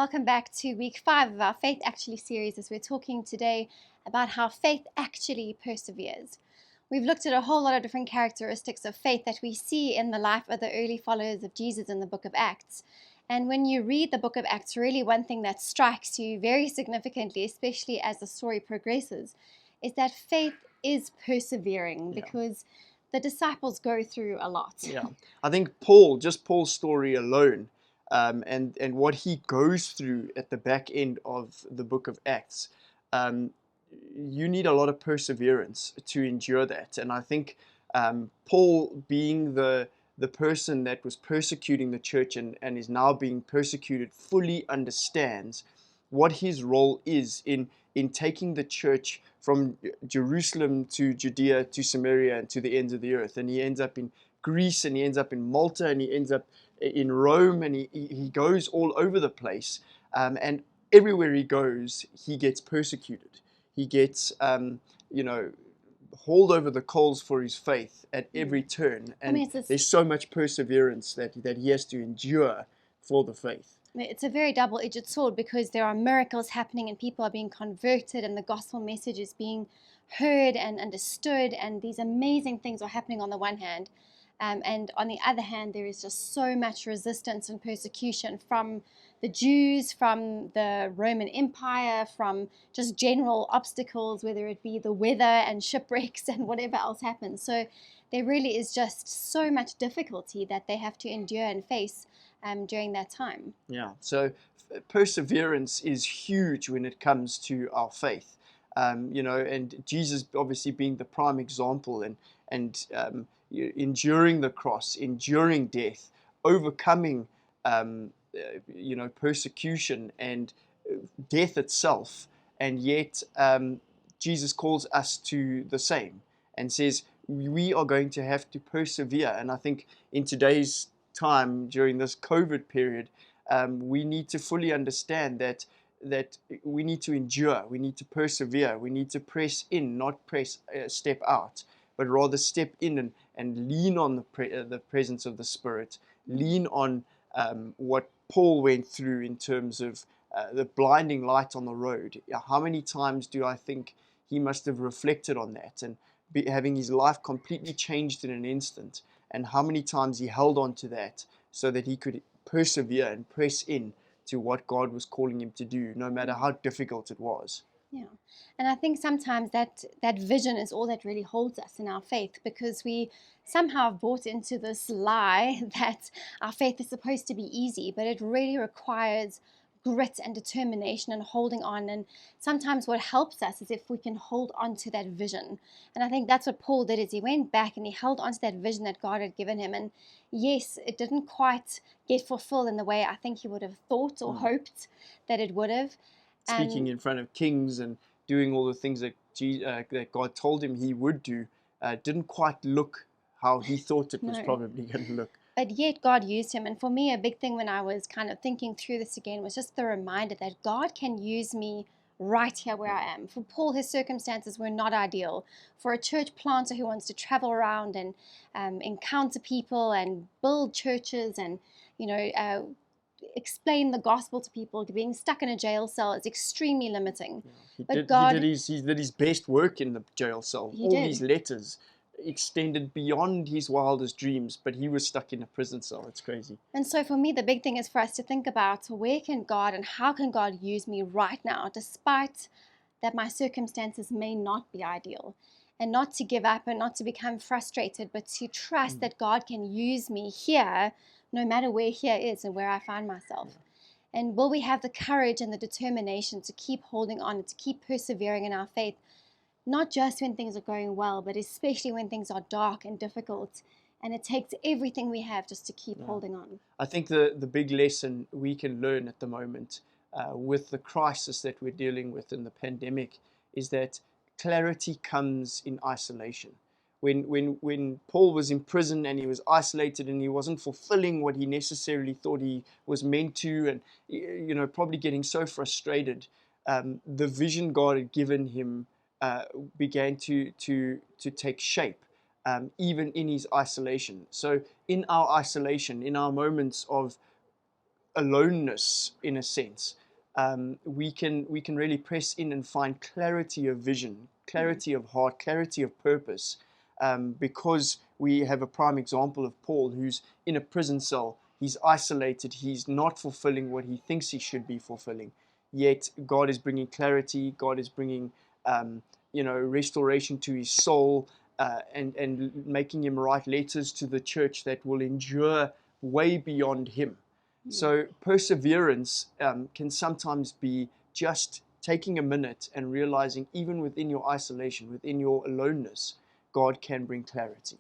welcome back to week 5 of our Faith Actually series as we're talking today about how faith actually perseveres. We've looked at a whole lot of different characteristics of faith that we see in the life of the early followers of Jesus in the book of Acts. And when you read the book of Acts, really one thing that strikes you very significantly, especially as the story progresses, is that faith is persevering because the disciples go through a lot. Yeah, I think Paul's story alone, and what he goes through at the back end of the book of Acts, you need a lot of perseverance to endure that. And I think Paul, being the person that was persecuting the church and is now being persecuted, fully understands what his role is in taking the church from Jerusalem to Judea to Samaria and to the ends of the earth. And he ends up in Greece, and he ends up in Malta, and he ends up in Rome, and he goes all over the place. And everywhere he goes, he gets persecuted. He gets, hauled over the coals for his faith at every turn. And there's so much perseverance that he has to endure for the faith. It's a very double-edged sword because there are miracles happening and people are being converted and the gospel message is being heard and understood, and these amazing things are happening on the one hand. And on the other hand, there is just so much resistance and persecution from the Jews, from the Roman Empire, from just general obstacles, whether it be the weather and shipwrecks and whatever else happens. So there really is just so much difficulty that they have to endure and face during that time. Yeah, so perseverance is huge when it comes to our faith. And Jesus obviously being the prime example and enduring the cross, enduring death, overcoming persecution and death itself, and yet Jesus calls us to the same and says we are going to have to persevere. And I think in today's time, during this COVID period, we need to fully understand that we need to endure, we need to persevere, we need to press in, not step out, but rather step in and lean on the presence of the Spirit, lean on what Paul went through in terms of the blinding light on the road. How many times do I think he must have reflected on that and having his life completely changed in an instant, and how many times he held on to that so that he could persevere and press in to what God was calling him to do, no matter how difficult it was. Yeah, and I think sometimes that vision is all that really holds us in our faith, because we somehow have bought into this lie that our faith is supposed to be easy, but it really requires grit and determination and holding on. And sometimes what helps us is if we can hold on to that vision. And I think that's what Paul did, is he went back and he held on to that vision that God had given him. And yes, it didn't quite get fulfilled in the way I think he would have thought or hoped that it would have. Speaking in front of kings and doing all the things that God told him he would do, didn't quite look how he thought it was probably going to look. But yet God used him. And for me, a big thing when I was kind of thinking through this again was just the reminder that God can use me right here where I am. For Paul, his circumstances were not ideal. For a church planter who wants to travel around and encounter people and build churches and, explain the gospel to people, being stuck in a jail cell is extremely limiting. Yeah, he did his best work in the jail cell. All these letters extended beyond his wildest dreams, but he was stuck in a prison cell. It's crazy. And so for me, the big thing is for us to think about, where can God and how can God use me right now, despite that my circumstances may not be ideal, and not to give up and not to become frustrated, but to trust that God can use me here, no matter where here is and where I find myself. And will we have the courage and the determination to keep holding on and to keep persevering in our faith, not just when things are going well, but especially when things are dark and difficult, and it takes everything we have just to keep holding on. I think the big lesson we can learn at the moment with the crisis that we're dealing with in the pandemic is that clarity comes in isolation. When Paul was in prison and he was isolated and he wasn't fulfilling what he necessarily thought he was meant to, and probably getting so frustrated, the vision God had given him began to take shape, even in his isolation. So in our isolation, in our moments of aloneness, in a sense, we can really press in and find clarity of vision, clarity of heart, clarity of purpose, because we have a prime example of Paul, who's in a prison cell. He's isolated. He's not fulfilling what he thinks he should be fulfilling. Yet God is bringing clarity. God is bringing, restoration to his soul, and making him write letters to the church that will endure way beyond him. So perseverance can sometimes be just taking a minute and realizing, even within your isolation, within your aloneness, God can bring clarity.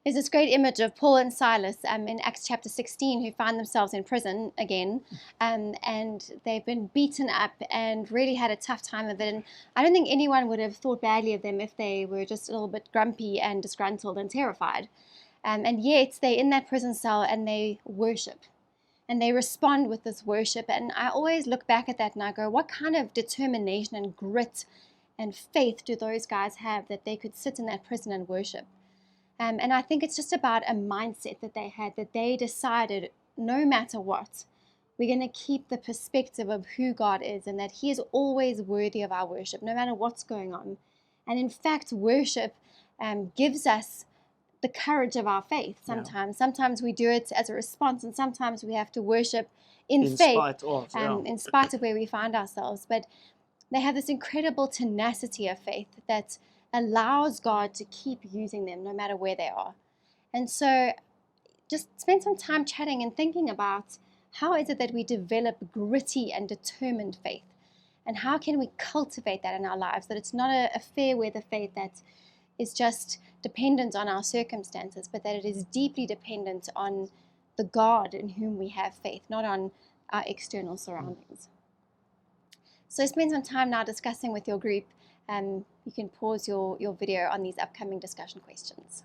There's this great image of Paul and Silas in Acts chapter 16, who find themselves in prison again, and they've been beaten up and really had a tough time of it. And I don't think anyone would have thought badly of them if they were just a little bit grumpy and disgruntled and terrified. And yet they're in that prison cell and they worship. And they respond with this worship. And I always look back at that and I go, what kind of determination and grit and faith do those guys have that they could sit in that prison and worship? And I think it's just about a mindset that they had, that they decided, no matter what, we're going to keep the perspective of who God is and that He is always worthy of our worship, no matter what's going on. And in fact, worship gives us the courage of our faith sometimes. Yeah. Sometimes we do it as a response, and sometimes we have to worship in faith, in spite of where we find ourselves. But they have this incredible tenacity of faith that allows God to keep using them no matter where they are. And so just spend some time chatting and thinking about, how is it that we develop gritty and determined faith? And how can we cultivate that in our lives, that it's not a fair weather faith that is just dependent on our circumstances, but that it is deeply dependent on the God in whom we have faith, not on our external surroundings. So spend some time now discussing with your group. You can pause your video on these upcoming discussion questions.